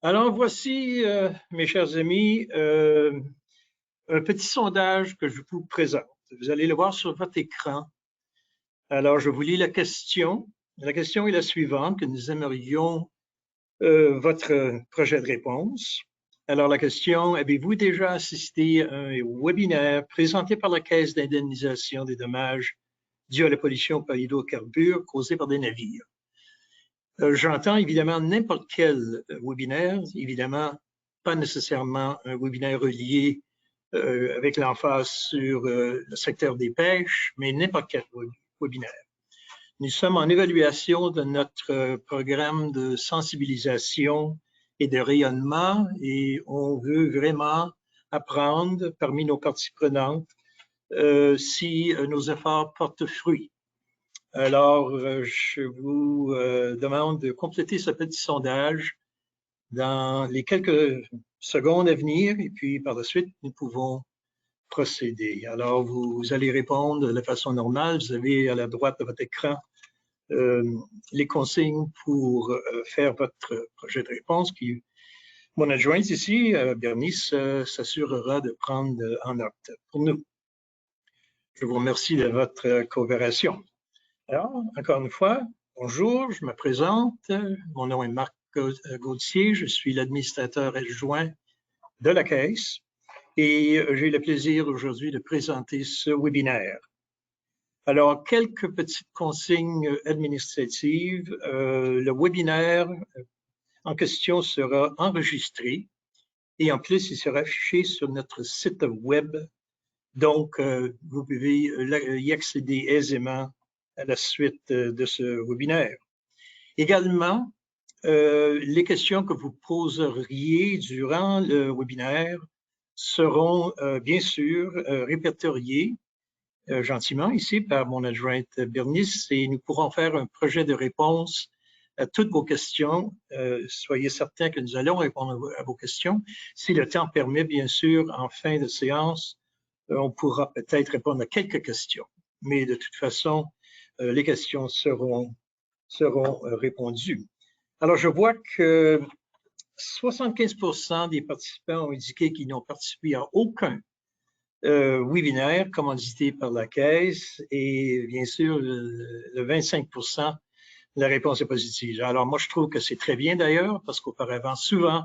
Alors, voici, mes chers amis, un petit sondage que je vous présente. Vous allez le voir sur votre écran. Alors, je vous lis la question. La question est la suivante, que nous aimerions votre projet de réponse. Alors, la question, avez-vous déjà assisté à un webinaire présenté par la Caisse d'indemnisation des dommages dus à la pollution par hydrocarbures causée par des navires? J'entends évidemment n'importe quel webinaire, évidemment pas nécessairement un webinaire relié avec l'emphase sur le secteur des pêches, mais n'importe quel webinaire. Nous sommes en évaluation de notre programme de sensibilisation et de rayonnement et on veut vraiment apprendre parmi nos parties prenantes si nos efforts portent fruit. Alors, je vous demande de compléter ce petit sondage dans les quelques secondes à venir et puis par la suite, nous pouvons procéder. Alors, vous allez répondre de façon normale. Vous avez à la droite de votre écran les consignes pour faire votre projet de réponse qui, mon adjointe ici, Bernice, s'assurera de prendre en note pour nous. Je vous remercie de votre coopération. Alors, encore une fois, bonjour, je me présente. Mon nom est Marc Gauthier, je suis l'administrateur adjoint de la Caisse et j'ai le plaisir aujourd'hui de présenter ce webinaire. Alors, quelques petites consignes administratives. Le webinaire en question sera enregistré et en plus, il sera affiché sur notre site web. Donc, vous pouvez y accéder aisément à la suite de ce webinaire. Également, les questions que vous poseriez durant le webinaire seront bien sûr répertoriées gentiment ici par mon adjointe Bernice et nous pourrons faire un projet de réponse à toutes vos questions. Soyez certains que nous allons répondre à vos questions. Si le temps permet, bien sûr, en fin de séance, on pourra peut-être répondre à quelques questions. Mais de toute façon, les questions seront répondues. Alors, je vois que 75% des participants ont indiqué qu'ils n'ont participé à aucun webinaire commandité par la Caisse et bien sûr, le 25%, la réponse est positive. Alors, moi, je trouve que c'est très bien d'ailleurs parce qu'auparavant, souvent,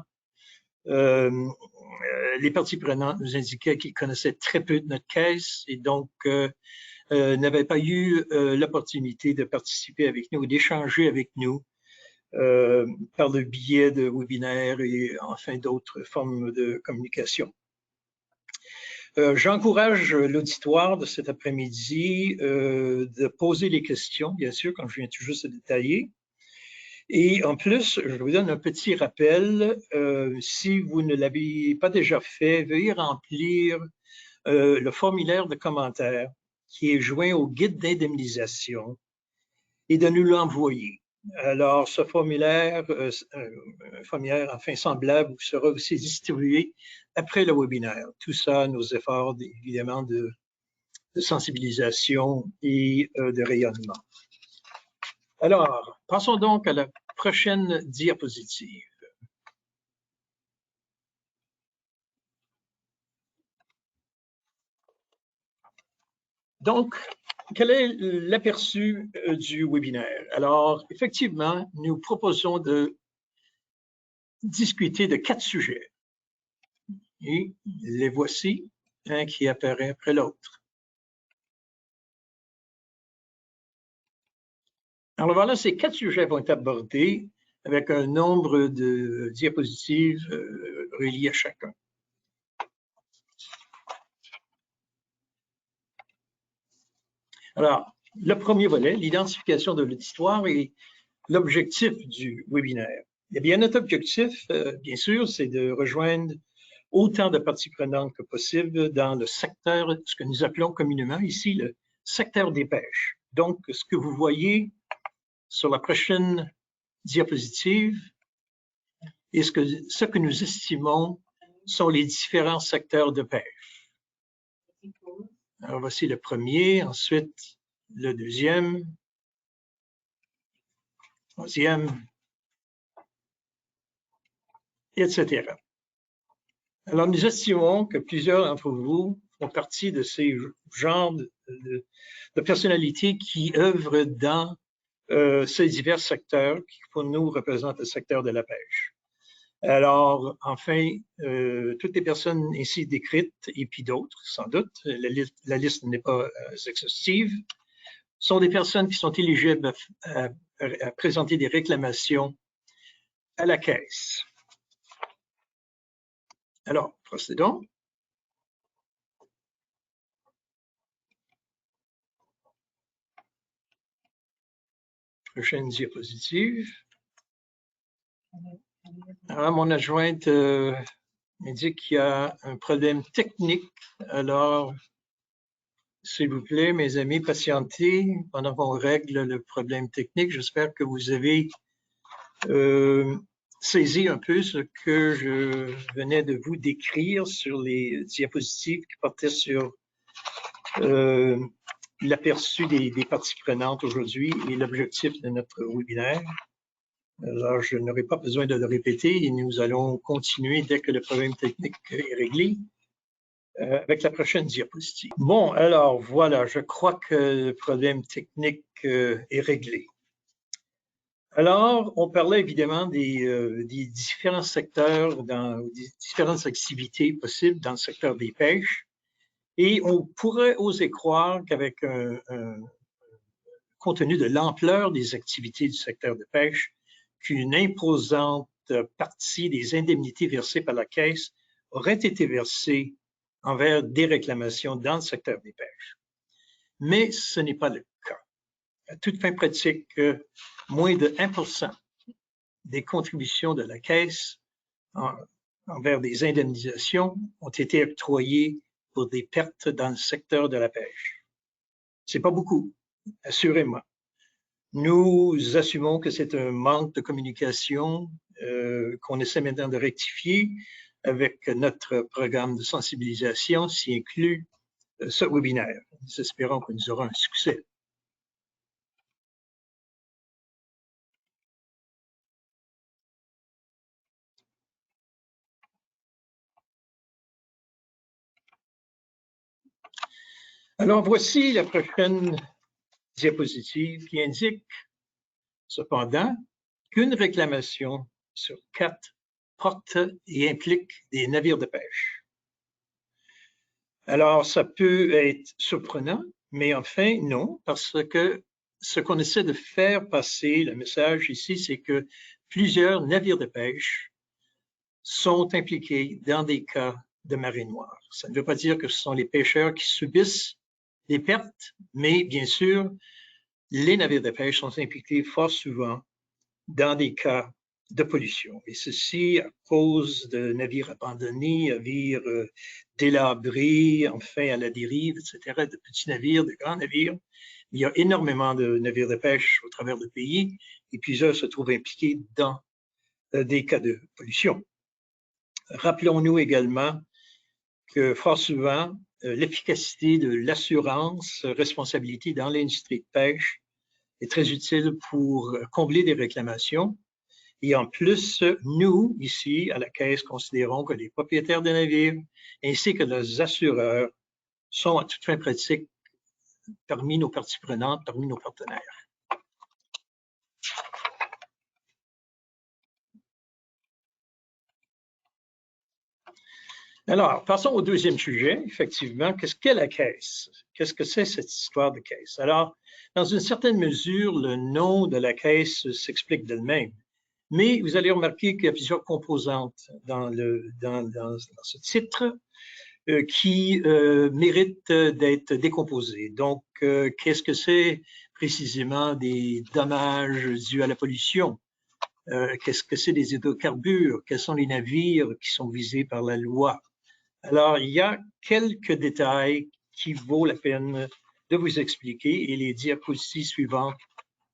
les parties prenantes nous indiquaient qu'ils connaissaient très peu de notre Caisse et donc n'avaient pas eu l'opportunité de participer avec nous, d'échanger avec nous par le biais de webinaires et enfin d'autres formes de communication. J'encourage l'auditoire de cet après-midi de poser les questions, bien sûr, quand je viens tout juste de détailler. Et en plus, je vous donne un petit rappel. Si vous ne l'avez pas déjà fait, veuillez remplir le formulaire de commentaires qui est joint au guide d'indemnisation et de nous l'envoyer. Alors, ce formulaire, un formulaire enfin semblable, sera aussi distribué après le webinaire. Tout ça, nos efforts, évidemment, de sensibilisation et de rayonnement. Alors, passons donc à la prochaine diapositive. Donc, quel est l'aperçu du webinaire? Alors, effectivement, nous proposons de discuter de 4 sujets. Et les voici, un qui apparaît après l'autre. Alors voilà, ces 4 sujets vont être abordés avec un nombre de diapositives reliées à chacun. Alors, le premier volet, l'identification de l'auditoire et l'objectif du webinaire. Eh bien, notre objectif, bien sûr, c'est de rejoindre autant de parties prenantes que possible dans le secteur, ce que nous appelons communément ici le secteur des pêches. Donc, ce que vous voyez sur la prochaine diapositive est ce que nous estimons sont les différents secteurs de pêche. Alors, voici le premier, ensuite le deuxième, troisième etc. Alors, nous estimons que plusieurs d'entre vous font partie de ces genres de personnalités qui œuvrent dans ces divers secteurs qui, pour nous, représentent le secteur de la pêche. Alors, enfin, toutes les personnes ici décrites, et puis d'autres, sans doute, la liste n'est pas exhaustive, sont des personnes qui sont éligibles à présenter des réclamations à la Caisse. Alors, procédons. Prochaine diapositive. Alors, mon adjointe m'indique qu'il y a un problème technique. Alors, s'il vous plaît, mes amis, patientez pendant qu'on règle le problème technique. J'espère que vous avez saisi un peu ce que je venais de vous décrire sur les diapositives qui portaient sur l'aperçu des parties prenantes aujourd'hui et l'objectif de notre webinaire. Alors, je n'aurai pas besoin de le répéter et nous allons continuer dès que le problème technique est réglé avec la prochaine diapositive. Bon, alors voilà, je crois que le problème technique est réglé. Alors, on parlait évidemment des différents secteurs, des différentes activités possibles dans le secteur des pêches. Et on pourrait oser croire qu'avec compte tenu de l'ampleur des activités du secteur de pêche, qu'une imposante partie des indemnités versées par la Caisse aurait été versée envers des réclamations dans le secteur des pêches. Mais ce n'est pas le cas. À toute fin pratique, moins de 1% des contributions de la Caisse envers des indemnisations ont été octroyées pour des pertes dans le secteur de la pêche. C'est pas beaucoup, assurément. Nous assumons que c'est un manque de communication qu'on essaie maintenant de rectifier avec notre programme de sensibilisation, s'y inclut ce webinaire. Nous espérons que nous aurons un succès. Alors, voici la prochaine diapositive qui indique cependant qu'une réclamation sur 4 porte et implique des navires de pêche. Alors, ça peut être surprenant, mais enfin, non, parce que ce qu'on essaie de faire passer, le message ici, c'est que plusieurs navires de pêche sont impliqués dans des cas de marée noire. Ça ne veut pas dire que ce sont les pêcheurs qui subissent des pertes, mais bien sûr, les navires de pêche sont impliqués fort souvent dans des cas de pollution. Et ceci à cause de navires abandonnés, navires délabrés, enfin à la dérive, etc., de petits navires, de grands navires. Il y a énormément de navires de pêche au travers du pays et plusieurs se trouvent impliqués dans des cas de pollution. Rappelons-nous également que fort souvent, l'efficacité de l'assurance responsabilité dans l'industrie de pêche est très utile pour combler des réclamations. Et en plus, nous, ici, à la Caisse, considérons que les propriétaires des navires ainsi que leurs assureurs sont à toute fin pratique parmi nos parties prenantes, parmi nos partenaires. Alors, passons au deuxième sujet, effectivement. Qu'est-ce qu'est la Caisse? Qu'est-ce que c'est cette histoire de Caisse? Alors, dans une certaine mesure, le nom de la Caisse s'explique d'elle-même. Mais vous allez remarquer qu'il y a plusieurs composantes dans ce titre qui méritent d'être décomposées. Donc, qu'est-ce que c'est précisément des dommages dus à la pollution? Qu'est-ce que c'est des hydrocarbures? Quels sont les navires qui sont visés par la loi? Alors, il y a quelques détails qui vaut la peine de vous expliquer et les diapositives suivantes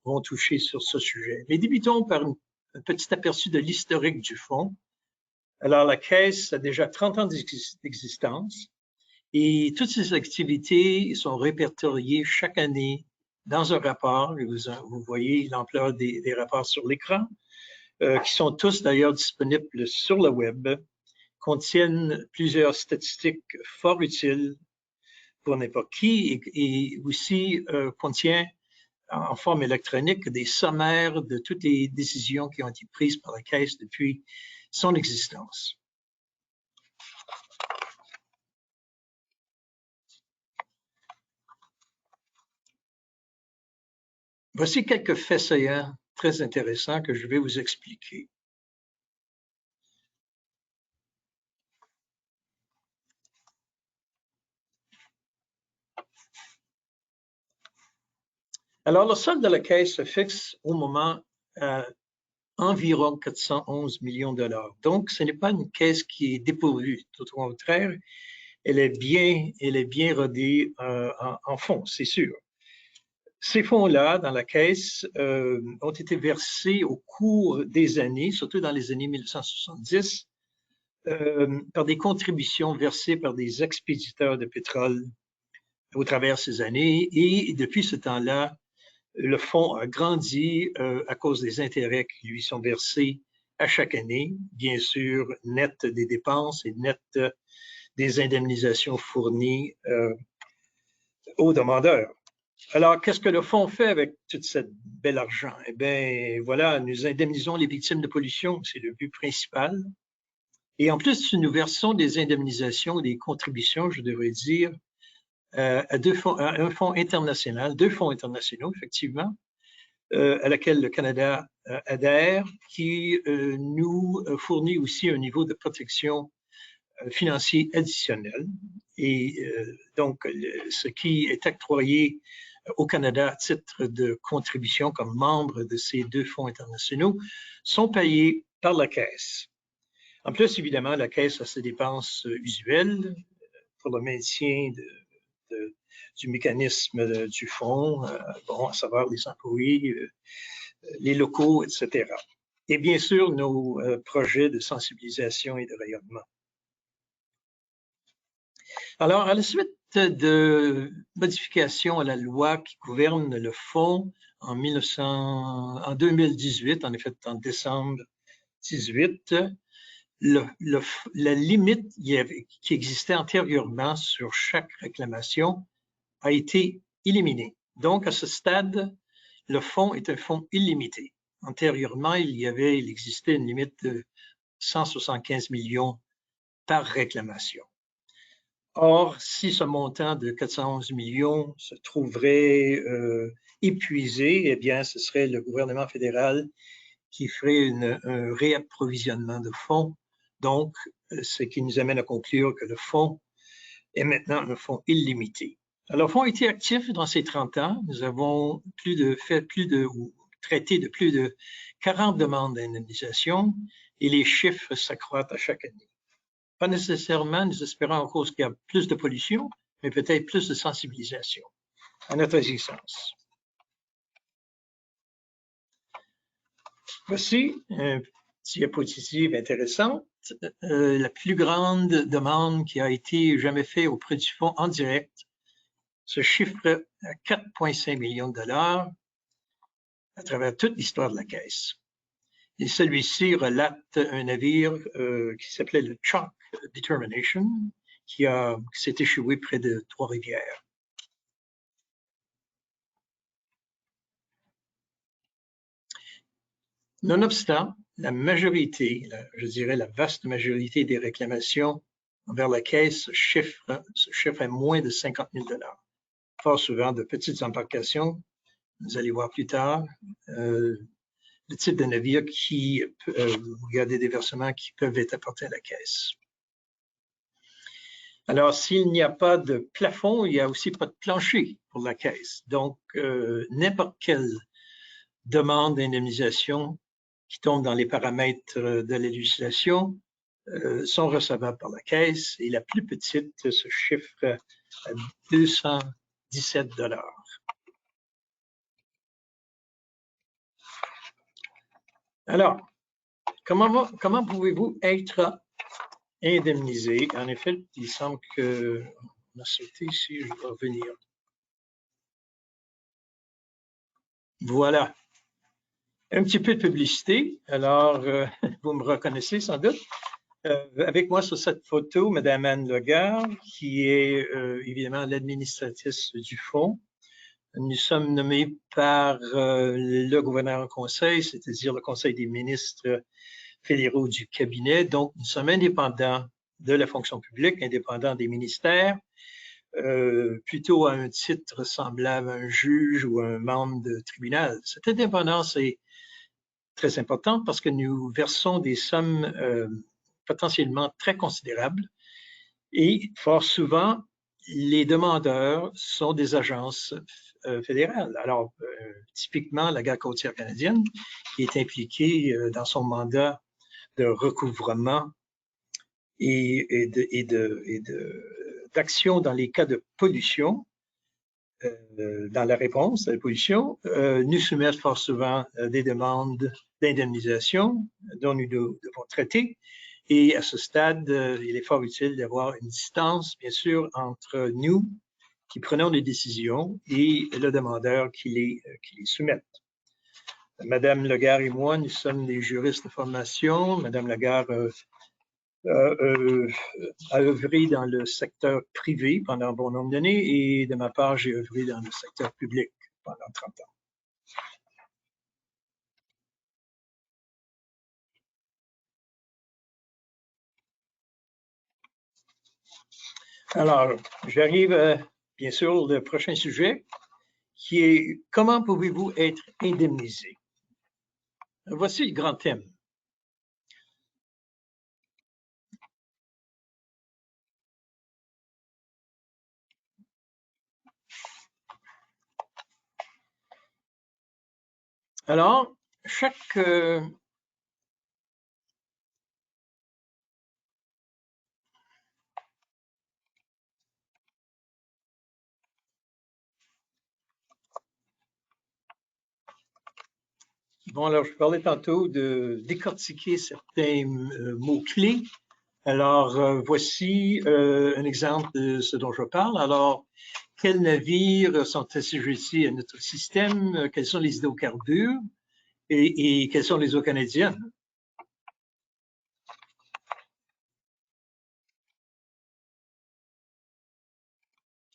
vont toucher sur ce sujet. Mais débutons par un petit aperçu de l'historique du fonds. Alors, la Caisse a déjà 30 ans d'existence et toutes ces activités sont répertoriées chaque année dans un rapport. Vous voyez l'ampleur des rapports sur l'écran. qui sont tous d'ailleurs disponibles sur le web, contiennent plusieurs statistiques fort utiles pour n'importe qui et aussi contient en forme électronique des sommaires de toutes les décisions qui ont été prises par la Caisse depuis son existence. Voici quelques faits saillants très intéressants que je vais vous expliquer. Alors, le solde de la Caisse se fixe au moment à environ 411 millions de dollars. Donc, ce n'est pas une caisse qui est dépourvue. Tout au contraire, elle est bien rodée en fonds, c'est sûr. Ces fonds-là, dans la caisse, ont été versés au cours des années, surtout dans les années 1970, par des contributions versées par des expéditeurs de pétrole au travers ces années. Et depuis ce temps-là, le fonds a grandi à cause des intérêts qui lui sont versés à chaque année, bien sûr, net des dépenses et net des indemnisations fournies aux demandeurs. Alors, qu'est-ce que le fonds fait avec tout ce bel argent? Eh bien, voilà, nous indemnisons les victimes de pollution, c'est le but principal. Et en plus, nous versons des indemnisations, des contributions, je devrais dire, à un fonds international, 2 fonds internationaux, effectivement, à laquelle le Canada adhère, qui nous fournit aussi un niveau de protection financier additionnel. Et donc, ce qui est octroyé au Canada à titre de contribution comme membre de ces 2 fonds internationaux sont payés par la Caisse. En plus, évidemment, la Caisse a ses dépenses usuelles pour le maintien du mécanisme du fonds, bon, à savoir les employés, les locaux, etc. Et bien sûr, nos projets de sensibilisation et de rayonnement. Alors, à la suite de modifications à la loi qui gouverne le fonds en 2018, en effet en décembre 2018, la limite qui existait antérieurement sur chaque réclamation a été éliminée. Donc, à ce stade, le fonds est un fonds illimité. Antérieurement, il existait une limite de 175 millions par réclamation. Or, si ce montant de 411 millions se trouverait épuisé, eh bien, ce serait le gouvernement fédéral qui ferait un réapprovisionnement de fonds. Donc, ce qui nous amène à conclure que le fonds est maintenant un fonds illimité. Alors, le fonds a été actif dans ces 30 ans. Nous avons traité de plus de 40 demandes d'indemnisation et les chiffres s'accroissent à chaque année. Pas nécessairement, nous espérons en cause qu'il y a plus de pollution, mais peut-être plus de sensibilisation à notre existence. Voici une diapositive intéressante. La plus grande demande qui a été jamais faite auprès du fonds en direct se chiffre à 4,5 millions de dollars à travers toute l'histoire de la Caisse. Et celui-ci relate un navire qui s'appelait le Chalk Determination, qui s'est échoué près de Trois-Rivières. Nonobstant, la majorité, je dirais la vaste majorité des réclamations envers la Caisse se chiffrent à moins de 50 000 $. Fort souvent de petites embarcations, vous allez voir plus tard, le type de navire qui, il y a des déversements qui peuvent être apportés à la Caisse. Alors, s'il n'y a pas de plafond, il n'y a aussi pas de plancher pour la Caisse. Donc, n'importe quelle demande d'indemnisation qui tombe dans les paramètres de la législation sont recevables par la Caisse et la plus petite se chiffre à 217 $. Alors, comment pouvez-vous être indemnisé? En effet, il semble qu'on a sauté ici, je vais revenir. Voilà. Un petit peu de publicité. Alors, vous me reconnaissez sans doute. Avec moi sur cette photo, Mme Anne Legare, qui est évidemment l'administratrice du fonds. Nous sommes nommés par le gouverneur en conseil, c'est-à-dire le conseil des ministres fédéraux du cabinet. Donc, nous sommes indépendants de la fonction publique, indépendants des ministères, plutôt à un titre semblable à un juge ou un membre de tribunal. Cette indépendance est très importante parce que nous versons des sommes potentiellement très considérables et fort souvent, les demandeurs sont des agences fédérales. Alors, typiquement, la Garde côtière canadienne, qui est impliquée dans son mandat de recouvrement et d'action dans les cas de pollution, dans la réponse à la pollution, nous soumettent fort souvent des demandes d'indemnisation dont nous devons traiter. Et à ce stade, il est fort utile d'avoir une distance, bien sûr, entre nous qui prenons les décisions et le demandeur qui les soumet. Madame Legare et moi, nous sommes des juristes de formation. Madame Legare a œuvré dans le secteur privé pendant un bon nombre d'années et de ma part, j'ai œuvré dans le secteur public pendant 30 ans. Alors, j'arrive bien sûr au prochain sujet qui est comment pouvez-vous être indemnisé? Voici le grand thème. Alors, chaque bon, alors je parlais tantôt de décortiquer certains mots-clés. Alors, voici un exemple de ce dont je parle. Alors, quels navires sont assujettis à notre système? Quels sont les hydrocarbures? Et quelles sont les eaux canadiennes?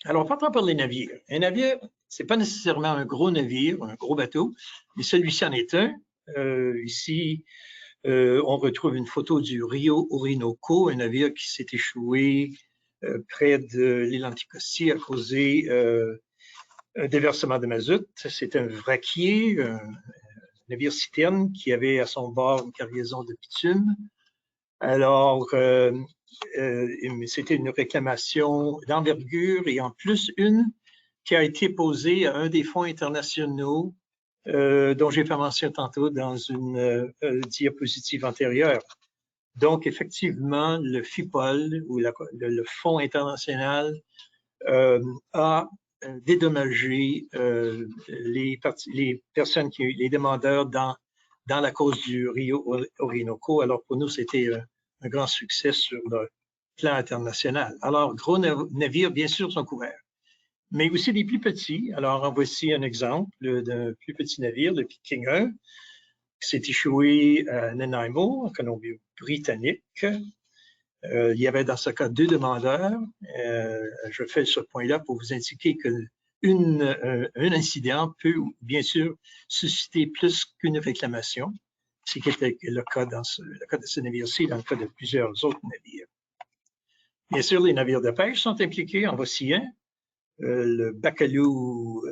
Alors, partons par les navires. Un navire, c'est pas nécessairement un gros navire, un gros bateau, mais celui-ci en est un. Ici, on retrouve une photo du Rio Orinoco, un navire qui s'est échoué près de l'île Anticosti à cause un déversement de mazout. C'est un vraquier, un navire citerne qui avait à son bord une cargaison de bitume. Alors, c'était une réclamation d'envergure et en plus une qui a été posée à un des fonds internationaux dont j'ai fait mention tantôt dans une diapositive antérieure. Donc, effectivement, le FIPOL, ou le Fonds international, a dédommagé les personnes, les demandeurs dans la cause du Rio Orinoco. Alors, pour nous, c'était un grand succès sur le plan international. Alors, gros navires, bien sûr, sont couverts, mais aussi des plus petits. Alors, en voici un exemple d'un plus petit navire, le King 1, qui s'est échoué à Nanaimo, en Colombie-Britannique. Il y avait dans ce cas 2 demandeurs. Je fais ce point-là pour vous indiquer que un incident peut bien sûr susciter plus qu'une réclamation, ce qui était le cas de ce navire-ci, dans le cas de plusieurs autres navires. Bien sûr, les navires de pêche sont impliqués. En voici un, le Bacalhau,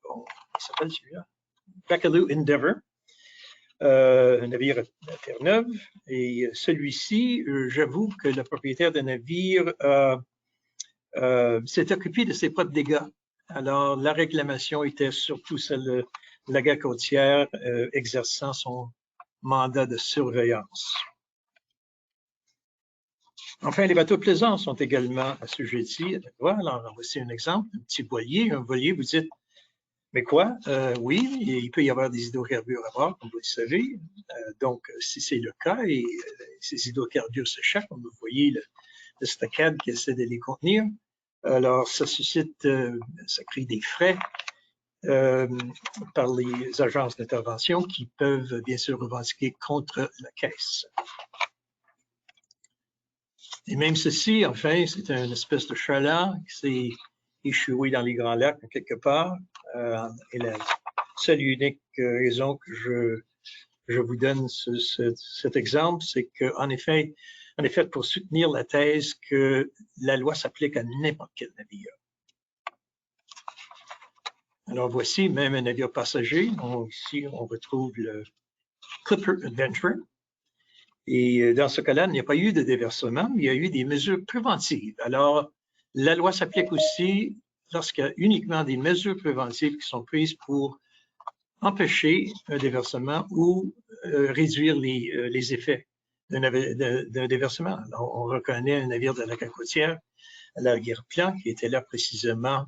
bon, il s'appelle celui-là, Bacalhau Endeavour, un navire à Terre-Neuve. Et celui-ci, j'avoue que le propriétaire de navire s'est occupé de ses propres dégâts. Alors, la réclamation était surtout celle de la Garde côtière exerçant son mandat de surveillance. Enfin, les bateaux plaisants sont également assujettis. Voilà, voici un exemple, un petit voilier. Un voilier, vous dites, mais quoi? Oui, il peut y avoir des hydrocarbures à bord, comme vous le savez. Donc, si c'est le cas et ces hydrocarbures s'échappent, comme vous voyez le stockade qui essaie de les contenir, alors ça suscite, ça crée des frais par les agences d'intervention qui peuvent bien sûr revendiquer contre la Caisse. Et même ceci, enfin, c'est une espèce de chaland qui s'est échoué dans les Grands Lacs quelque part. Et la seule et unique raison que je vous donne cet exemple, c'est qu'en effet, pour soutenir la thèse que la loi s'applique à n'importe quel navire. Alors voici même un navire passager. Ici, on retrouve le Clipper Adventure. Et dans ce cas-là, il n'y a pas eu de déversement, mais il y a eu des mesures préventives. Alors, la loi s'applique aussi lorsqu'il y a uniquement des mesures préventives qui sont prises pour empêcher un déversement ou réduire les effets d'un déversement. Alors, on reconnaît un navire de la côtière, la Guerre-Plan, qui était là précisément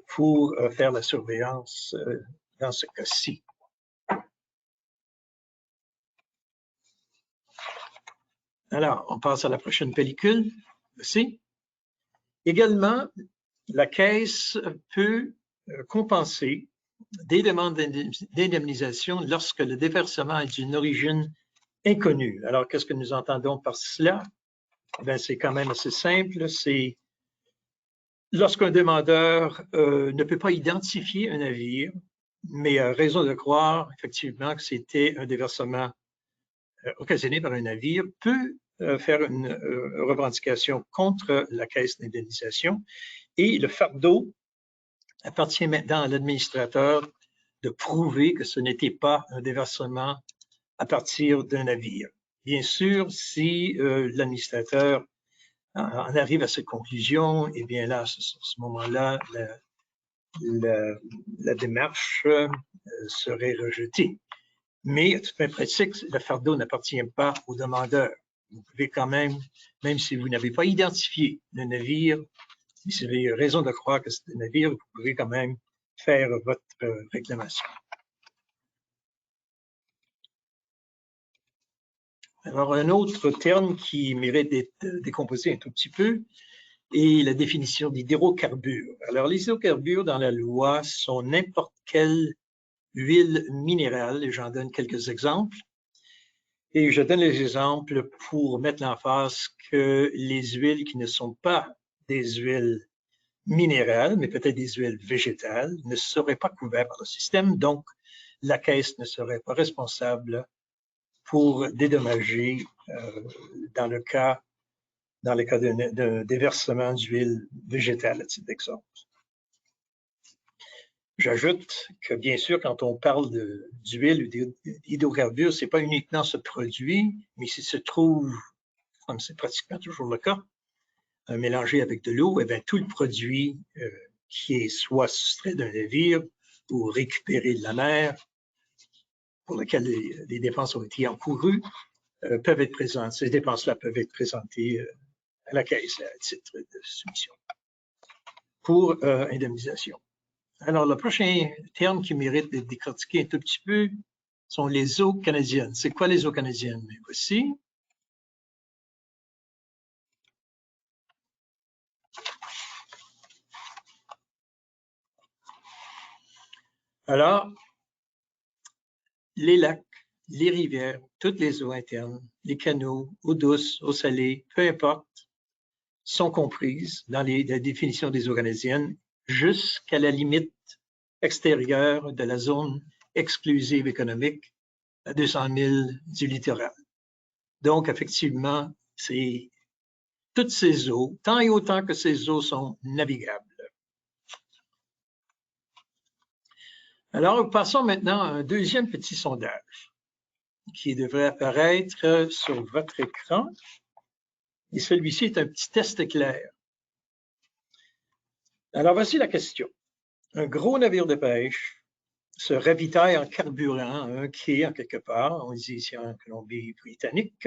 pour faire la surveillance dans ce cas-ci. Alors, on passe à la prochaine pellicule. Aussi. Également, la Caisse peut compenser des demandes d'indemnisation lorsque le déversement est d'une origine inconnue. Alors, qu'est-ce que nous entendons par cela? Ben, c'est quand même assez simple. C'est lorsqu'un demandeur ne peut pas identifier un navire, mais a raison de croire effectivement que c'était un déversement occasionné par un navire, peut faire une revendication contre la Caisse d'indemnisation. Et le fardeau appartient maintenant à l'administrateur de prouver que ce n'était pas un déversement à partir d'un navire. Bien sûr, si l'administrateur en arrive à cette conclusion, eh bien là, à ce moment-là, la démarche serait rejetée. Mais à toute fin pratique, le fardeau n'appartient pas au demandeur. Vous pouvez quand même si vous n'avez pas identifié le navire, si vous avez raison de croire que c'est un navire, vous pouvez quand même faire votre réclamation. Alors, un autre terme qui mérite d'être décomposé un tout petit peu est la définition d'hydrocarbures. Alors, les hydrocarbures dans la loi sont n'importe quelle huile minérale, et j'en donne quelques exemples. Et je donne les exemples pour mettre l'emphase que les huiles qui ne sont pas des huiles minérales, mais peut-être des huiles végétales, ne seraient pas couvertes par le système. Donc, la Caisse ne serait pas responsable pour dédommager dans le cas de déversement d'huile végétale, à titre d'exemple. J'ajoute que, bien sûr, quand on parle d'huile ou d'hydrocarbures, ce n'est pas uniquement ce produit, mais s'il se trouve, comme c'est pratiquement toujours le cas, mélangé avec de l'eau, eh bien, tout le produit qui est soit soustrait d'un navire ou récupéré de la mer, pour lequel les dépenses ont été encourues, peuvent être présentées. Ces dépenses-là peuvent être présentées à la Caisse à titre de soumission pour indemnisation. Alors, le prochain terme qui mérite d'être décortiqué un tout petit peu sont les eaux canadiennes. C'est quoi les eaux canadiennes? Voici. Alors, les lacs, les rivières, toutes les eaux internes, les canaux, eau douce, eau salée, peu importe, sont comprises dans la définition des eaux canadiennes jusqu'à la limite extérieure de la zone exclusive économique à 200 000 du littoral. Donc, effectivement, c'est toutes ces eaux, tant et autant que ces eaux sont navigables. Alors, passons maintenant à un deuxième petit sondage qui devrait apparaître sur votre écran. Et celui-ci est un petit test clair. Alors, voici la question. Un gros navire de pêche se ravitaille en carburant à un quai en quelque part, on dit ici en Colombie-Britannique,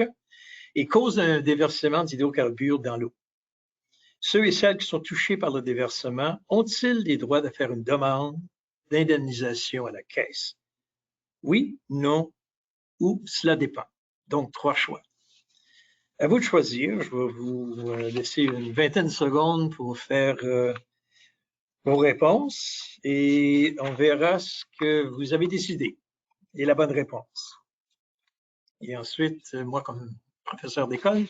et cause un déversement d'hydrocarbures dans l'eau. Ceux et celles qui sont touchés par le déversement ont-ils les droits de faire une demande d'indemnisation à la Caisse? Oui, non, ou cela dépend. Donc, 3 choix. À vous de choisir. Je vais vous laisser une vingtaine de secondes pour faire vos réponses et on verra ce que vous avez décidé et la bonne réponse. Et ensuite, moi, comme professeur d'école,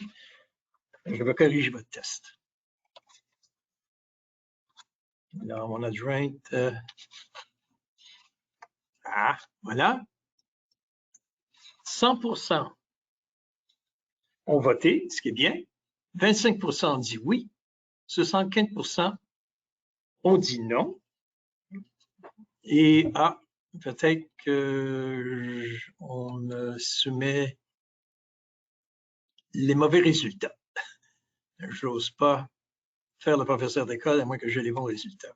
je vais corriger votre test. Alors, mon adjointe, voilà. 100% ont voté, ce qui est bien. 25% ont dit oui. 75% ont dit non. Et peut-être qu'on me soumet les mauvais résultats. Je n'ose pas faire le professeur d'école à moins que j'ai les bons résultats.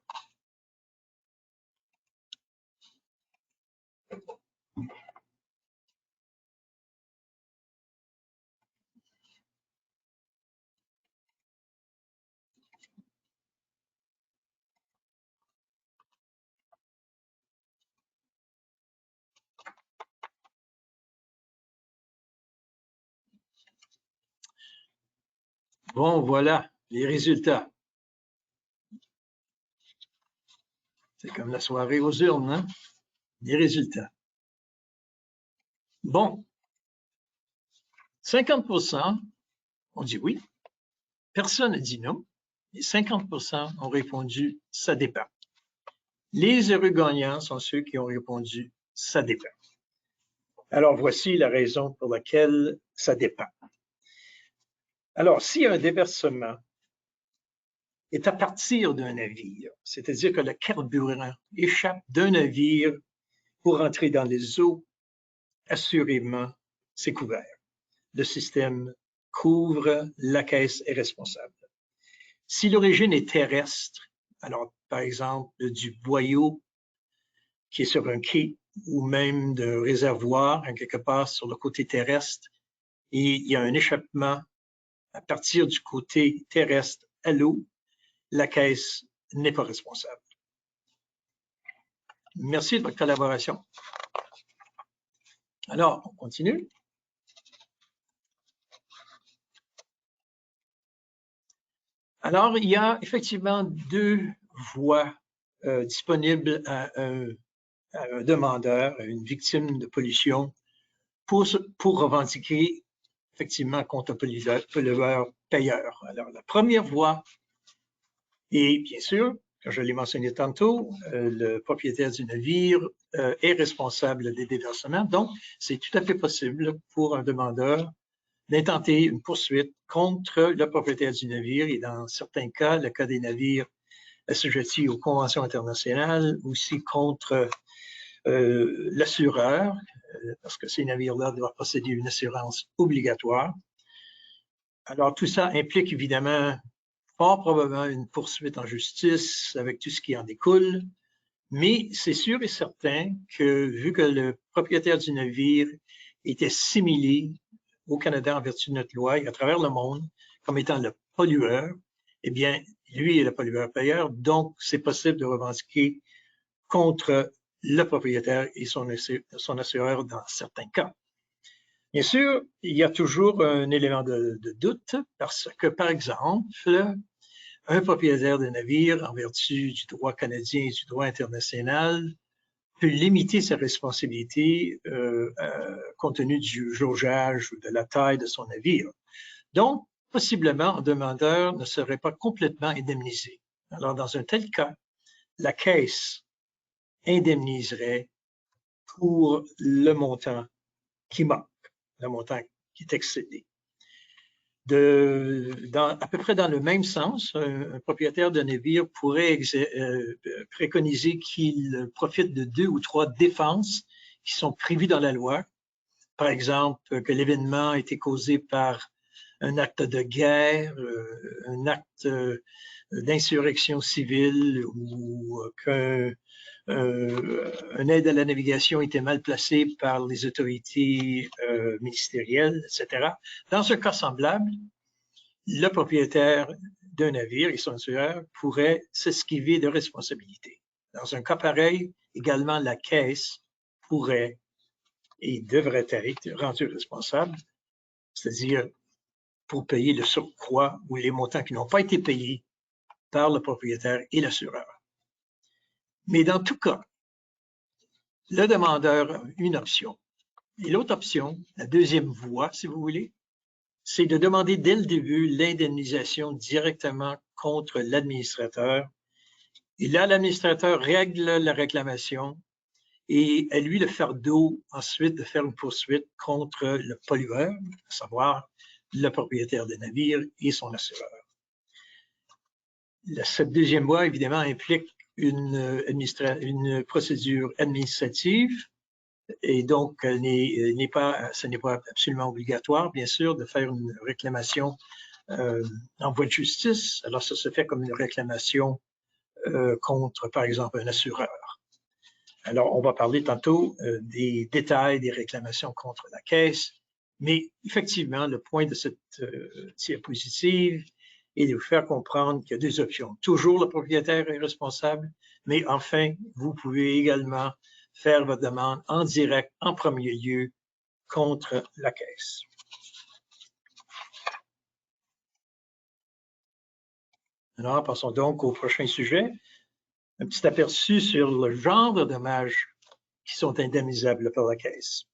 Bon, voilà les résultats. C'est comme la soirée aux urnes, hein? Les résultats. Bon, 50% ont dit oui, personne n'a dit non, et 50% ont répondu « ça dépend ». Les heureux gagnants sont ceux qui ont répondu « ça dépend ». Alors, voici la raison pour laquelle ça dépend. Alors, si un déversement est à partir d'un navire, c'est-à-dire que le carburant échappe d'un navire pour entrer dans les eaux, assurément, c'est couvert. Le système couvre, la caisse est responsable. Si l'origine est terrestre, alors par exemple du boyau qui est sur un quai ou même d'un réservoir quelque part sur le côté terrestre et il y a un échappement à partir du côté terrestre à l'eau, la caisse n'est pas responsable. Merci de votre collaboration. Alors, on continue. Alors, il y a effectivement deux voies disponibles à un demandeur, à une victime de pollution, pour revendiquer effectivement contre un pollueur-payeur. Alors, la première voie est, bien sûr, comme je l'ai mentionné tantôt, le propriétaire du navire est responsable des déversements. Donc, c'est tout à fait possible pour un demandeur d'intenter une poursuite contre le propriétaire du navire et dans certains cas, le cas des navires assujettis aux conventions internationales, aussi contre l'assureur, parce que ces navires-là doivent posséder une assurance obligatoire. Alors, tout ça implique évidemment fort probablement une poursuite en justice avec tout ce qui en découle, mais c'est sûr et certain que vu que le propriétaire du navire est assimilé au Canada en vertu de notre loi et à travers le monde comme étant le pollueur, eh bien, lui est le pollueur-payeur, donc c'est possible de revendiquer contre le propriétaire et son assureur dans certains cas. Bien sûr, il y a toujours un élément de doute parce que, par exemple, un propriétaire de navire, en vertu du droit canadien et du droit international, peut limiter sa responsabilité compte tenu du jaugeage ou de la taille de son navire. Donc, possiblement, un demandeur ne serait pas complètement indemnisé. Alors, dans un tel cas, la Caisse indemniserait pour le montant qui manque, le montant qui est excédé. À peu près dans le même sens, un propriétaire de navire pourrait préconiser qu'il profite de 2 ou 3 défenses qui sont prévues dans la loi. Par exemple, que l'événement a été causé par un acte de guerre, un acte d'insurrection civile ou qu'un aide à la navigation était mal placé par les autorités ministérielles, etc. Dans un cas semblable, le propriétaire d'un navire et son assureur pourraient s'esquiver de responsabilité. Dans un cas pareil, également, la Caisse pourrait et devrait être rendue responsable, c'est-à-dire pour payer le surcroît ou les montants qui n'ont pas été payés par le propriétaire et l'assureur. Mais dans tout cas, le demandeur a une option. Et l'autre option, la deuxième voie, si vous voulez, c'est de demander dès le début l'indemnisation directement contre l'administrateur. Et là, l'administrateur règle la réclamation et à lui le fardeau ensuite de faire une poursuite contre le pollueur, à savoir le propriétaire des navires et son assureur. Cette deuxième voie, évidemment, implique une procédure administrative et donc ce n'est pas absolument obligatoire, bien sûr, de faire une réclamation en voie de justice. Alors, ça se fait comme une réclamation contre, par exemple, un assureur. Alors, on va parler tantôt des détails des réclamations contre la Caisse, mais effectivement, le point de cette diapositive est de vous faire comprendre qu'il y a deux options. Toujours le propriétaire est responsable, mais enfin, vous pouvez également faire votre demande en direct, en premier lieu, contre la Caisse. Alors, passons donc au prochain sujet. Un petit aperçu sur le genre de dommages qui sont indemnisables par la Caisse.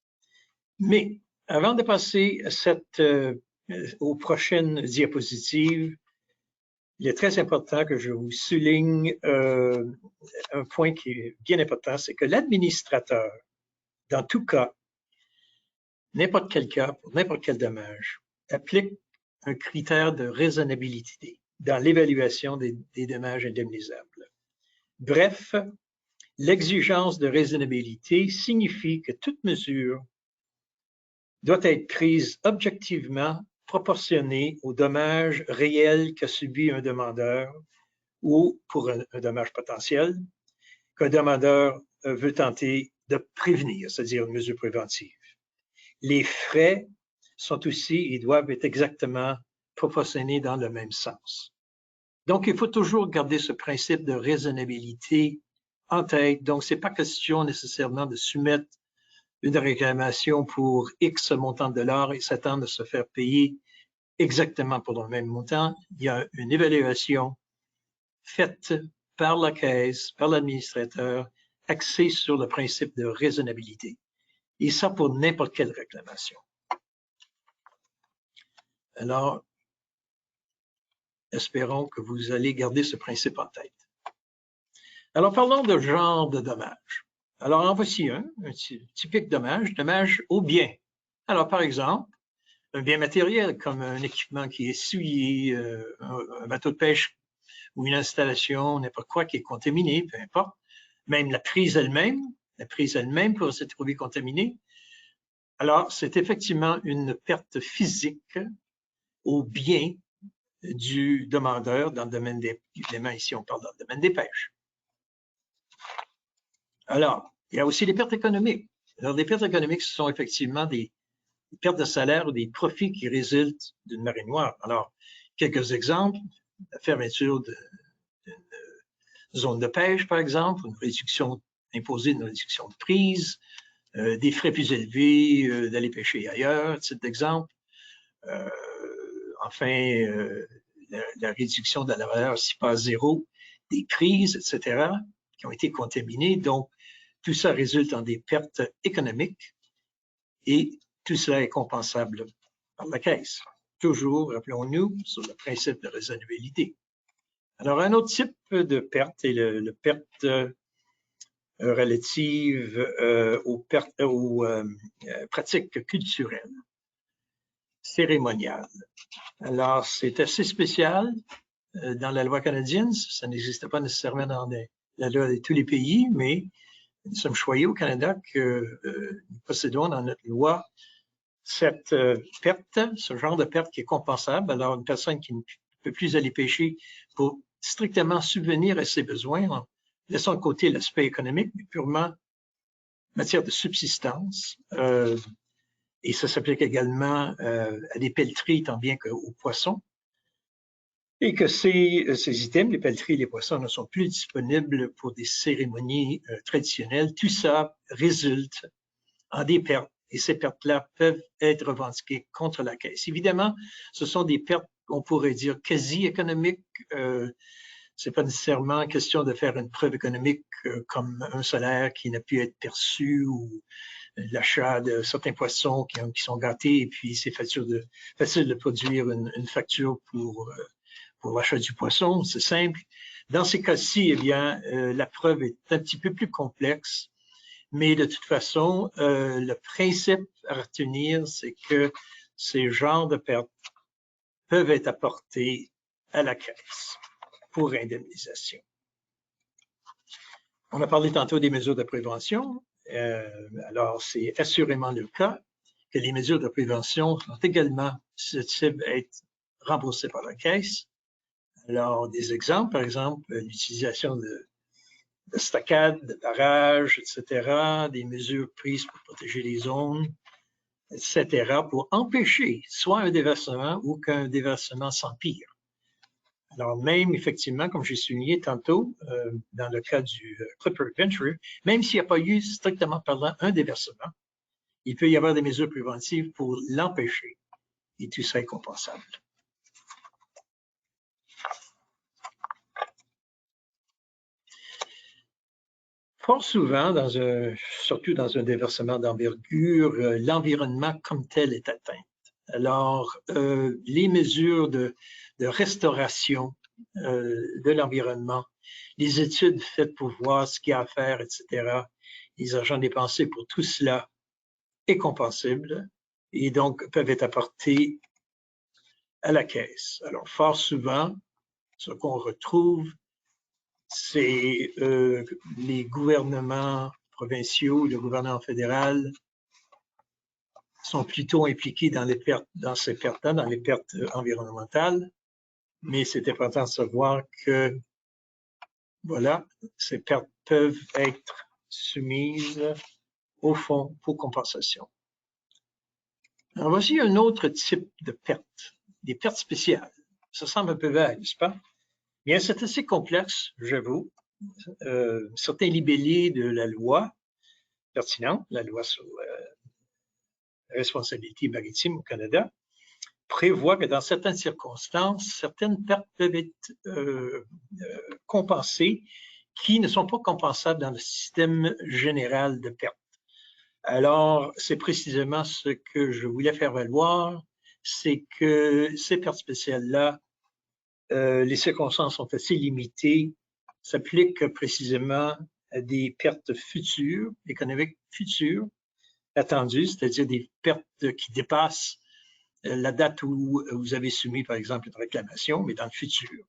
Mais avant de passer aux prochaines diapositives, il est très important que je vous souligne un point qui est bien important, c'est que l'administrateur, dans tout cas, n'importe quel cas, pour n'importe quel dommage, applique un critère de raisonnabilité dans l'évaluation des dommages indemnisables. Bref, l'exigence de raisonnabilité signifie que toute mesure doit être prise objectivement proportionnée aux dommages réels qu'a subi un demandeur ou pour un dommage potentiel qu'un demandeur veut tenter de prévenir, c'est-à-dire une mesure préventive. Les frais sont aussi et doivent être exactement proportionnés dans le même sens. Donc, il faut toujours garder ce principe de raisonnabilité en tête. Donc, ce n'est pas question nécessairement de soumettre une réclamation pour X montant de dollars et s'attendre à se faire payer exactement pour le même montant. Il y a une évaluation faite par la Caisse, par l'administrateur, axée sur le principe de raisonnabilité. Et ça pour n'importe quelle réclamation. Alors, espérons que vous allez garder ce principe en tête. Alors, parlons de genre de dommage. Alors, en voici un typique dommage au bien. Alors, par exemple, un bien matériel comme un équipement qui est souillé, un bateau de pêche ou une installation, n'importe quoi qui est contaminé, peu importe. Même la prise elle-même pourrait se trouver contaminée. Alors, c'est effectivement une perte physique au bien du demandeur dans le domaine des, évidemment ici on parle dans le domaine des pêches. Alors, il y a aussi les pertes économiques. Alors, les pertes économiques, ce sont effectivement des pertes de salaire ou des profits qui résultent d'une marée noire. Alors, quelques exemples, la fermeture d'une zone de pêche, par exemple, une réduction imposée d'une réduction de prise, des frais plus élevés d'aller pêcher ailleurs, titre d'exemple. Enfin, la réduction de la valeur si pas zéro des prises, etc., qui ont été contaminées. Donc, tout ça résulte en des pertes économiques et tout cela est compensable par la Caisse. Toujours, rappelons-nous, sur le principe de raisonnabilité. Alors, un autre type de perte est le perte relative aux pratiques culturelles, cérémoniales. Alors, c'est assez spécial dans la loi canadienne. Ça n'existe pas nécessairement dans la loi de tous les pays, mais nous sommes choyés au Canada que nous possédons dans notre loi cette perte, ce genre de perte qui est compensable. Alors, une personne qui ne peut plus aller pêcher pour strictement subvenir à ses besoins, en laissant de côté l'aspect économique, mais purement matière de subsistance. Et ça s'applique également à des pelleteries tant bien qu'aux poissons. Et que ces items, les pelleteries et les poissons, ne sont plus disponibles pour des cérémonies traditionnelles. Tout ça résulte en des pertes. Et ces pertes-là peuvent être revendiquées contre la Caisse. Évidemment, ce sont des pertes, on pourrait dire, quasi économiques. C'est pas nécessairement question de faire une preuve économique comme un salaire qui n'a pu être perçu ou l'achat de certains poissons qui sont gâtés et puis c'est facile de produire une facture pour l'achat du poisson. C'est simple. Dans ces cas-ci, eh bien, la preuve est un petit peu plus complexe, mais de toute façon, le principe à retenir, c'est que ces genres de pertes peuvent être apportés à la caisse pour indemnisation. On a parlé tantôt des mesures de prévention. Alors, c'est assurément le cas que les mesures de prévention sont également susceptibles d'être remboursées par la caisse. Alors, des exemples, par exemple, l'utilisation de stockades, de barrages, etc., des mesures prises pour protéger les zones, etc., pour empêcher soit un déversement ou qu'un déversement s'empire. Alors, même effectivement, comme j'ai souligné tantôt, dans le cas du Clipper Adventure, même s'il n'y a pas eu strictement parlant un déversement, il peut y avoir des mesures préventives pour l'empêcher et tout ça est compensable. Fort souvent, surtout dans un déversement d'envergure, l'environnement comme tel est atteint. Alors, les mesures de restauration de l'environnement, les études faites pour voir ce qu'il y a à faire, etc., les argents dépensés pour tout cela est compensable et donc peuvent être apportés à la caisse. Alors, fort souvent, ce qu'on retrouve, c'est les gouvernements provinciaux, le gouvernement fédéral sont plutôt impliqués dans ces pertes-là, dans les pertes environnementales. Mais c'est important de savoir que, voilà, ces pertes peuvent être soumises au fonds pour compensation. Alors, voici un autre type de perte, des pertes spéciales. Ça semble un peu vague, n'est-ce pas? Bien, c'est assez complexe, j'avoue. Certains libellés de la loi pertinente, la loi sur la responsabilité maritime au Canada, prévoit que dans certaines circonstances, certaines pertes peuvent être compensées qui ne sont pas compensables dans le système général de pertes. Alors, c'est précisément ce que je voulais faire valoir, c'est que ces pertes spéciales-là, les circonstances sont assez limitées, s'appliquent précisément à des pertes futures, économiques futures, attendues, c'est-à-dire des pertes qui dépassent la date où vous avez soumis, par exemple, une réclamation, mais dans le futur.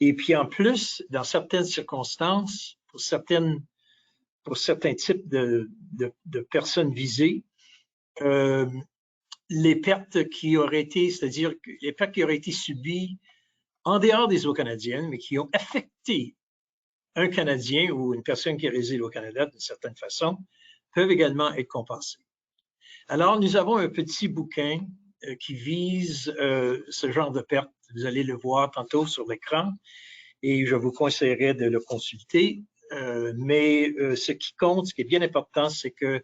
Et puis, en plus, dans certaines circonstances, pour certains types de personnes visées, les pertes qui auraient été, c'est-à-dire les pertes qui auraient été subies en dehors des eaux canadiennes, mais qui ont affecté un Canadien ou une personne qui réside au Canada d'une certaine façon, peuvent également être compensées. Alors, nous avons un petit bouquin qui vise ce genre de pertes. Vous allez le voir tantôt sur l'écran et je vous conseillerais de le consulter. Mais ce qui compte, ce qui est bien important, c'est que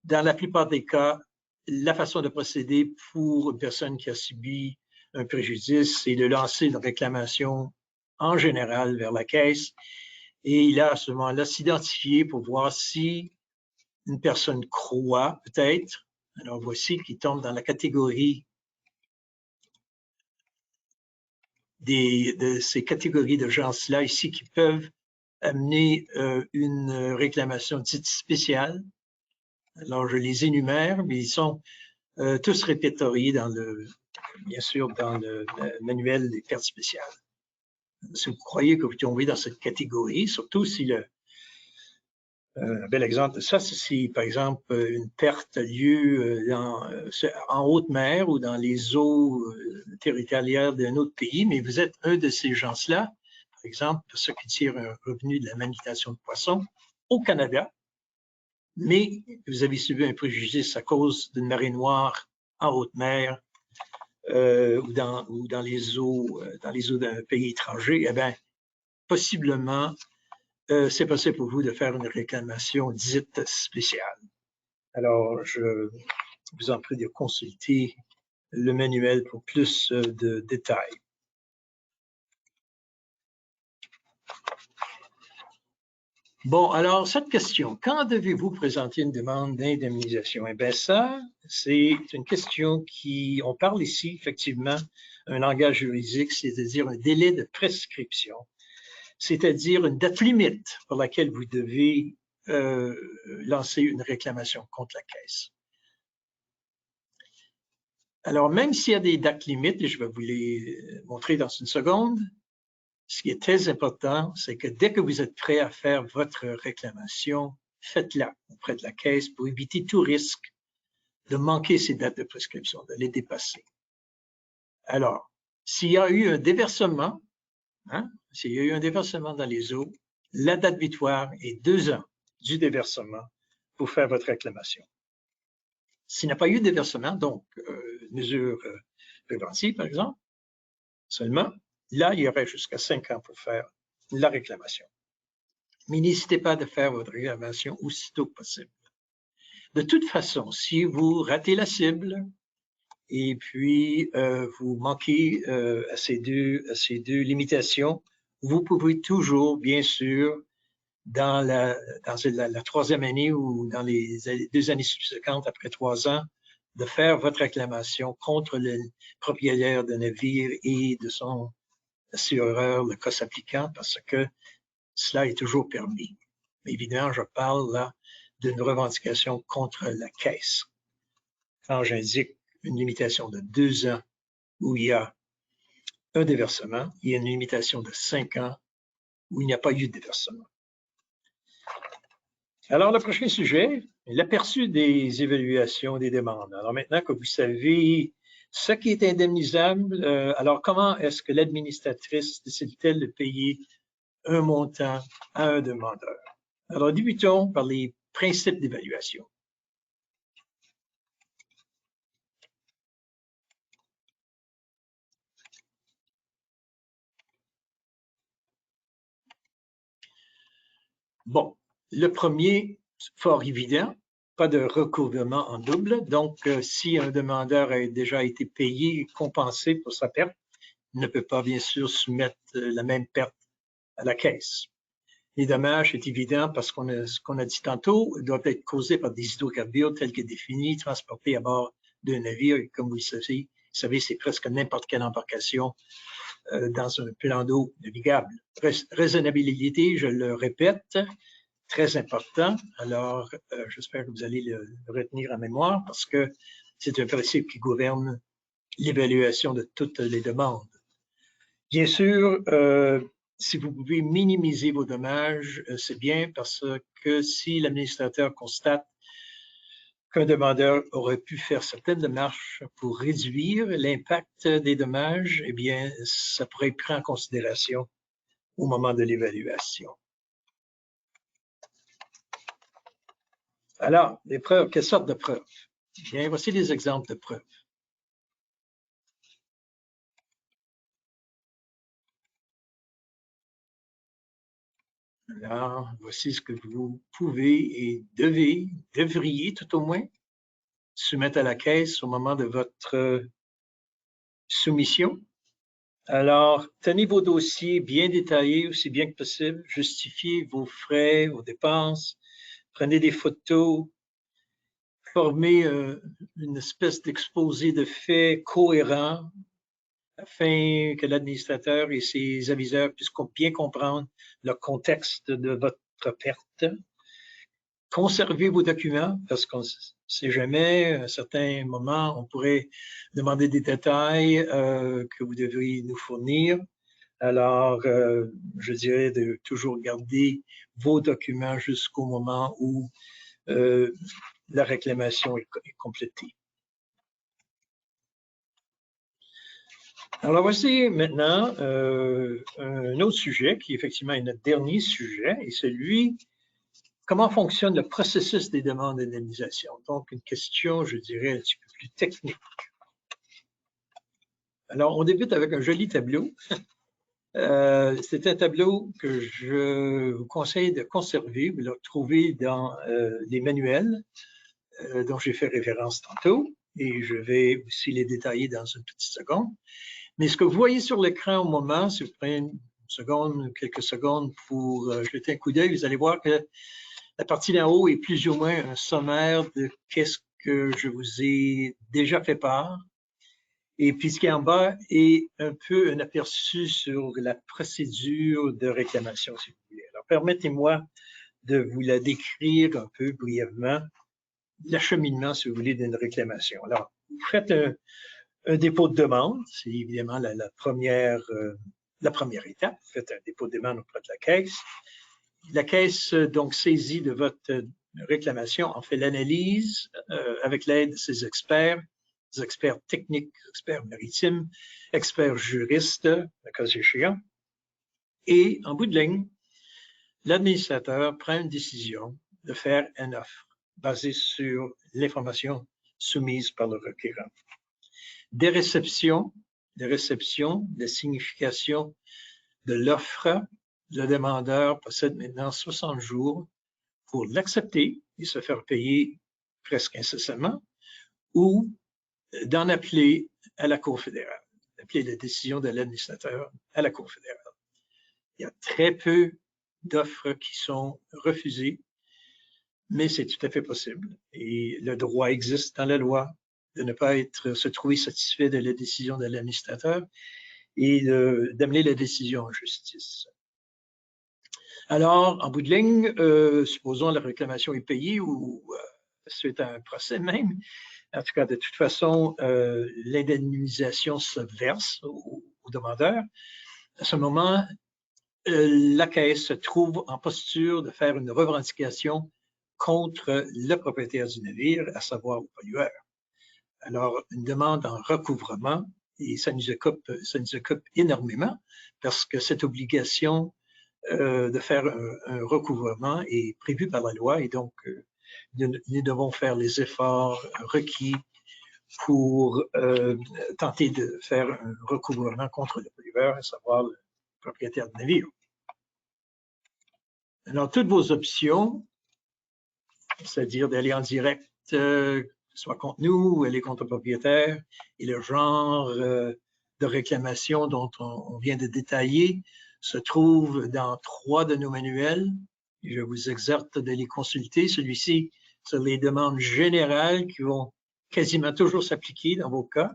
dans la plupart des cas, la façon de procéder pour une personne qui a subi un préjudice, c'est de lancer une réclamation en général vers la caisse et il a à ce moment-là s'identifier pour voir si une personne croit peut-être. Alors voici qui tombe dans la catégorie de ces catégories de gens-là ici qui peuvent amener une réclamation dite spéciale. Alors je les énumère, mais ils sont tous répertoriés bien sûr, dans le manuel des pertes spéciales. Si vous croyez que vous tombez dans cette catégorie, surtout si un bel exemple de ça, c'est si, par exemple, une perte a lieu en haute mer ou dans les eaux territoriales d'un autre pays, mais vous êtes un de ces gens-là, par exemple, ceux qui tirent un revenu de la manutention de poissons au Canada, mais vous avez subi un préjudice à cause d'une marée noire en haute mer ou dans les eaux d'un pays étranger, eh bien, possiblement, c'est possible pour vous de faire une réclamation dite spéciale. Alors, je vous en prie de consulter le manuel pour plus de détails. Bon, alors, cette question, quand devez-vous présenter une demande d'indemnisation? Eh bien, ça, c'est une question on parle ici, effectivement, un langage juridique, c'est-à-dire un délai de prescription, c'est-à-dire une date limite pour laquelle vous devez lancer une réclamation contre la Caisse. Alors, même s'il y a des dates limites, et je vais vous les montrer dans une seconde, ce qui est très important, c'est que dès que vous êtes prêt à faire votre réclamation, faites-la auprès de la Caisse pour éviter tout risque de manquer ces dates de prescription, de les dépasser. Alors, s'il y a eu un déversement, s'il y a eu un déversement dans les eaux, la date butoir est 2 ans du déversement pour faire votre réclamation. S'il n'y a pas eu de déversement, donc mesure préventive par exemple, seulement, là, il y aurait jusqu'à 5 ans pour faire la réclamation. Mais n'hésitez pas à faire votre réclamation aussitôt que possible. De toute façon, si vous ratez la cible et puis vous manquez à ces deux limitations, vous pouvez toujours, bien sûr, dans la 3e année ou dans les 2 années subséquentes, après 3 ans, de faire votre réclamation contre le propriétaire de navire et de son assureur, le cas appliquant, parce que cela est toujours permis. Mais évidemment, je parle là d'une revendication contre la Caisse. Quand j'indique une limitation de 2 ans où il y a un déversement, il y a une limitation de 5 ans où il n'y a pas eu de déversement. Alors, le prochain sujet, l'aperçu des évaluations des demandes. Alors, maintenant que vous savez ce qui est indemnisable, alors comment est-ce que l'administratrice décide-t-elle de payer un montant à un demandeur? Alors, débutons par les principes d'évaluation. Bon, le premier, fort évident, pas de recouvrement en double. Donc, si un demandeur a déjà été payé, compensé pour sa perte, il ne peut pas, bien sûr, soumettre la même perte à la Caisse. Les dommages, c'est évident parce ce qu'on a dit tantôt, doit être causé par des hydrocarbures tels que définis, transportés à bord d'un navire. Et comme vous le savez, c'est presque n'importe quelle embarcation dans un plan d'eau navigable. Raisonnabilité, je le répète, très important. Alors, j'espère que vous allez le retenir en mémoire parce que c'est un principe qui gouverne l'évaluation de toutes les demandes. Bien sûr, si vous pouvez minimiser vos dommages, c'est bien parce que si l'administrateur constate qu'un demandeur aurait pu faire certaines démarches pour réduire l'impact des dommages, eh bien, ça pourrait être pris en considération au moment de l'évaluation. Alors, les preuves, quelle sorte de preuves? Bien, voici des exemples de preuves. Alors, voici ce que vous pouvez et devriez tout au moins soumettre à la Caisse au moment de votre soumission. Alors, tenez vos dossiers bien détaillés aussi bien que possible, justifiez vos frais, vos dépenses, prenez des photos, formez une espèce d'exposé de faits cohérent afin que l'administrateur et ses aviseurs puissent bien comprendre le contexte de votre perte. Conservez vos documents parce qu'on ne sait jamais, à un certain moment, on pourrait demander des détails que vous devriez nous fournir. Alors, je dirais de toujours garder vos documents jusqu'au moment où la réclamation est complétée. Alors, voici maintenant un autre sujet qui effectivement est notre dernier sujet et celui comment fonctionne le processus des demandes d'indemnisation. Donc, une question, je dirais, un petit peu plus technique. Alors, on débute avec un joli tableau. C'est un tableau que je vous conseille de conserver. Vous le trouvez dans les manuels dont j'ai fait référence tantôt et je vais aussi les détailler dans une petite seconde. Mais ce que vous voyez sur l'écran au moment, si vous prenez une seconde, quelques secondes pour jeter un coup d'œil, vous allez voir que la partie d'en haut est plus ou moins un sommaire de qu'est-ce que je vous ai déjà fait part. Et puis, ce qui est en bas est un peu un aperçu sur la procédure de réclamation, si vous voulez. Alors, permettez-moi de vous la décrire un peu brièvement, l'acheminement, si vous voulez, d'une réclamation. Alors, vous faites un dépôt de demande, c'est évidemment la première étape. Vous faites un dépôt de demande auprès de la Caisse. La Caisse, donc, saisie de votre réclamation, en fait l'analyse avec l'aide de ses experts, des experts techniques, experts maritimes, experts juristes, le cas échéant. Et en bout de ligne, l'administrateur prend une décision de faire une offre basée sur l'information soumise par le requérant. Des réceptions, la signification de l'offre, le demandeur possède maintenant 60 jours pour l'accepter et se faire payer presque incessamment, ou d'en appeler à la Cour fédérale, d'appeler la décision de l'administrateur à la Cour fédérale. Il y a très peu d'offres qui sont refusées, mais c'est tout à fait possible. Et le droit existe dans la loi de ne pas se trouver satisfait de la décision de l'administrateur et d'amener la décision en justice. Alors, en bout de ligne, supposons la réclamation est payée ou suite à un procès même. En tout cas, de toute façon, l'indemnisation se verse au demandeur. À ce moment, la Caisse se trouve en posture de faire une revendication contre le propriétaire du navire, à savoir le pollueur. Alors, une demande en recouvrement, et ça nous occupe énormément parce que cette obligation de faire un recouvrement est prévue par la loi et donc nous devons faire les efforts requis pour tenter de faire un recouvrement contre le pollueur, à savoir le propriétaire du navire. Alors, toutes vos options, c'est-à-dire d'aller en direct, soit contre nous ou aller contre le propriétaire, et le genre de réclamation dont on vient de détailler, se trouve dans 3 de nos manuels. Je vous exhorte de les consulter. Celui-ci, sur les demandes générales qui vont quasiment toujours s'appliquer dans vos cas.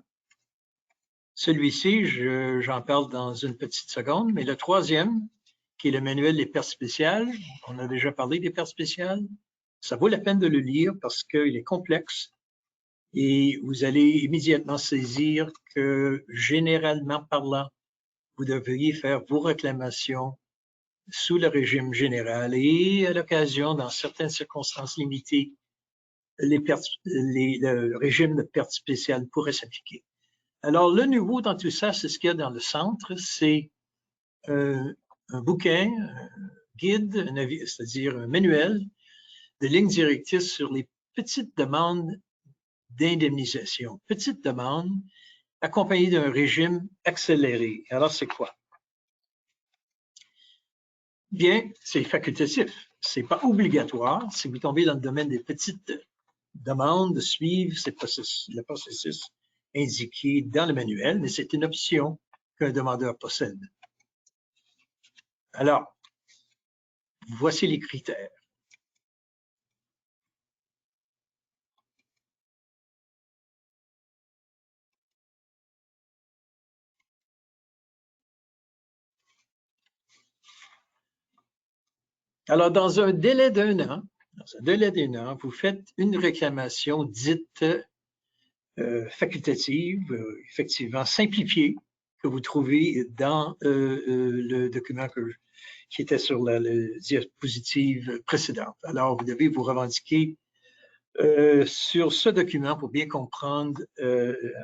Celui-ci, j'en parle dans une petite seconde, mais le troisième, qui est le manuel des pertes spéciales, on a déjà parlé des pertes spéciales, ça vaut la peine de le lire parce qu'il est complexe et vous allez immédiatement saisir que, généralement parlant, vous devriez faire vos réclamations sous le régime général et à l'occasion, dans certaines circonstances limitées, le régime de pertes spéciales pourrait s'appliquer. Alors, le nouveau dans tout ça, c'est ce qu'il y a dans le centre, c'est un bouquin, un guide, c'est-à-dire un manuel de lignes directrices sur les petites demandes d'indemnisation. Petites demandes accompagnées d'un régime accéléré. Alors, c'est quoi? Bien, c'est facultatif. C'est pas obligatoire. Si vous tombez dans le domaine des petites demandes, de suivre le processus indiqué dans le manuel, mais c'est une option qu'un demandeur possède. Alors, voici les critères. Alors, dans un délai d'1 an, vous faites une réclamation dite facultative, effectivement simplifiée, que vous trouvez dans le document qui était sur la diapositive précédente. Alors, vous devez vous revendiquer sur ce document pour bien comprendre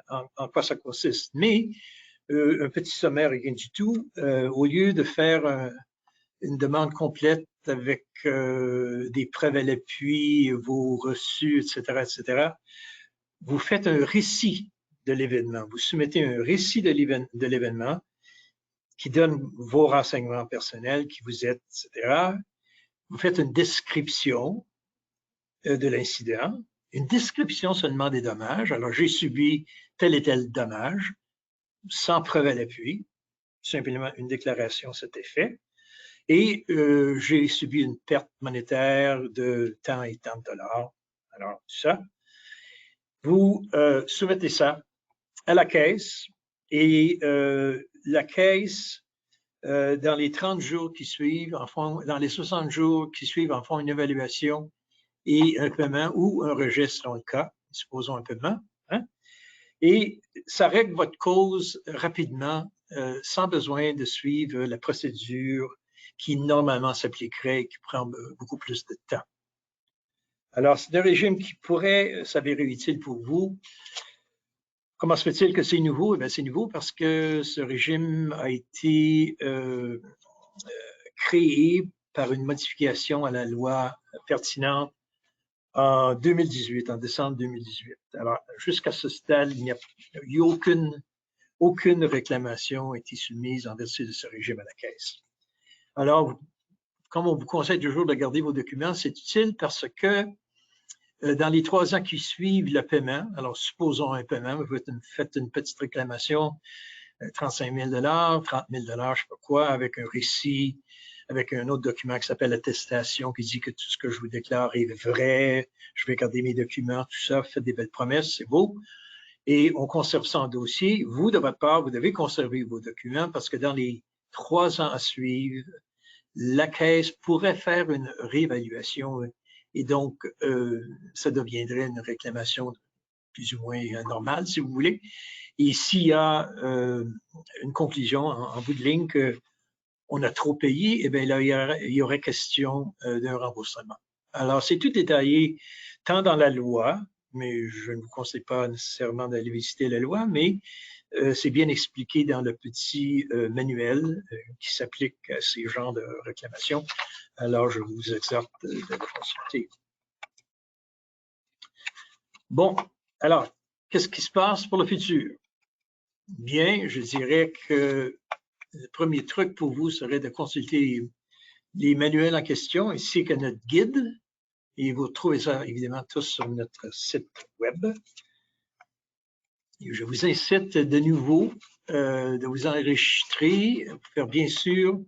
en quoi ça consiste. Mais un petit sommaire, rien du tout. Au lieu de faire une demande complète avec des preuves à l'appui, vos reçus, etc., vous faites un récit de l'événement. Vous soumettez un récit de l'événement qui donne vos renseignements personnels, qui vous êtes, etc. Vous faites une description de l'incident, une description seulement des dommages. Alors, j'ai subi tel et tel dommage, sans preuve à l'appui. simplement une déclaration à cet effet. Et j'ai subi une perte monétaire de tant et tant de dollars. Alors, tout ça, vous soumettez ça à la caisse et la caisse, dans les 30 jours qui suivent, dans les 60 jours qui suivent, en font une évaluation et un paiement ou un rejet selon le cas, supposons un paiement, hein, et ça règle votre cause rapidement, sans besoin de suivre la procédure qui normalement s'appliquerait et qui prend beaucoup plus de temps. Alors, c'est un régime qui pourrait s'avérer utile pour vous. Comment se fait-il que c'est nouveau? Eh bien, c'est nouveau parce que ce régime a été créé par une modification à la loi pertinente en 2018, en décembre 2018. Alors, jusqu'à ce stade, il n'y a eu aucune réclamation a été soumise en vertu de ce régime à la caisse. Alors, comme on vous conseille toujours de garder vos documents, c'est utile parce que dans les 3 ans qui suivent le paiement, alors supposons un paiement, vous faites une petite réclamation, 35 000 $, 30 000 $, je ne sais pas quoi, avec un récit, avec un autre document qui s'appelle attestation, qui dit que tout ce que je vous déclare est vrai, je vais garder mes documents, tout ça, faites des belles promesses, c'est beau. Et on conserve ça en dossier. Vous, de votre part, vous devez conserver vos documents parce que dans les 3 ans à suivre, la caisse pourrait faire une réévaluation et donc ça deviendrait une réclamation plus ou moins normale, si vous voulez. Et s'il y a une conclusion en bout de ligne qu'on a trop payé, eh bien là, il y aurait question d'un remboursement. Alors, c'est tout détaillé tant dans la loi, mais je ne vous conseille pas nécessairement d'aller visiter la loi, mais c'est bien expliqué dans le petit manuel qui s'applique à ces genres de réclamations. Alors, je vous exhorte de le consulter. Bon, alors, qu'est-ce qui se passe pour le futur? Bien, je dirais que le premier truc pour vous serait de consulter les manuels en question ainsi que notre guide. Et vous trouvez ça évidemment tous sur notre site web. Et je vous incite de nouveau de vous enregistrer, pour faire bien sûr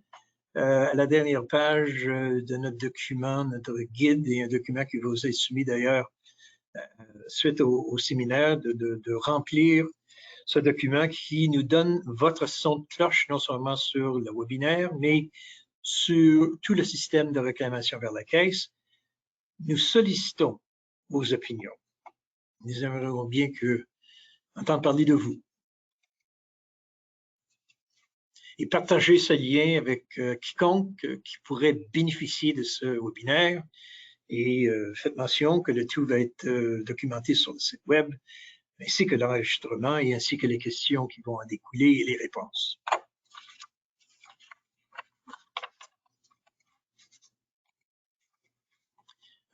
à la dernière page de notre document, notre guide et un document qui vous est soumis d'ailleurs suite au séminaire, de remplir ce document qui nous donne votre son de cloche, non seulement sur le webinaire, mais sur tout le système de réclamation vers la caisse. Nous sollicitons vos opinions. Nous aimerions bien entendre parler de vous. Et partagez ce lien avec quiconque qui pourrait bénéficier de ce webinaire. Et faites mention que le tout va être documenté sur le site web, ainsi que l'enregistrement et ainsi que les questions qui vont en découler et les réponses.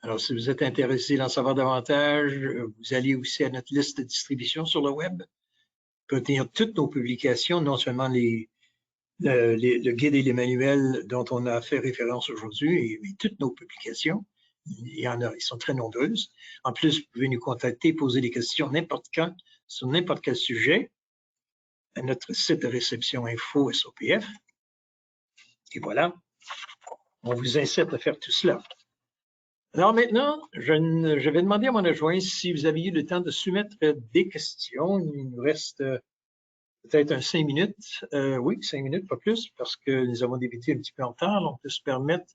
Alors, si vous êtes intéressé d'en savoir davantage, vous allez aussi à notre liste de distribution sur le web, qui contient toutes nos publications, non seulement le guide et les manuels dont on a fait référence aujourd'hui, mais toutes nos publications. Il y en a, ils sont très nombreuses. En plus, vous pouvez nous contacter, poser des questions n'importe quand, sur n'importe quel sujet, à notre site de réception info SOPF. Et voilà, on vous incite à faire tout cela. Alors maintenant, je vais demander à mon adjoint si vous avez eu le temps de soumettre des questions. Il nous reste peut-être 5 minutes. Oui, 5 minutes, pas plus, parce que nous avons débuté un petit peu en retard. On peut se permettre.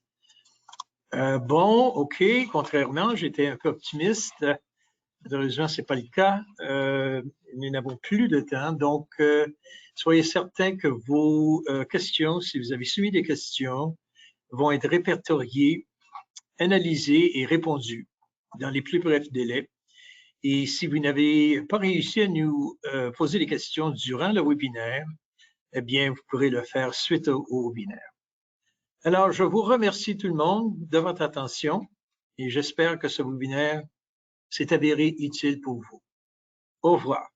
Bon, OK. Contrairement, j'étais un peu optimiste. Malheureusement, ce n'est pas le cas. Nous n'avons plus de temps. Donc, soyez certains que vos questions, si vous avez soumis des questions, vont être répertoriées, analysées et répondues dans les plus brefs délais. Et si vous n'avez pas réussi à nous poser des questions durant le webinaire, eh bien, vous pourrez le faire suite au webinaire. Alors, je vous remercie tout le monde de votre attention et j'espère que ce webinaire s'est avéré utile pour vous. Au revoir.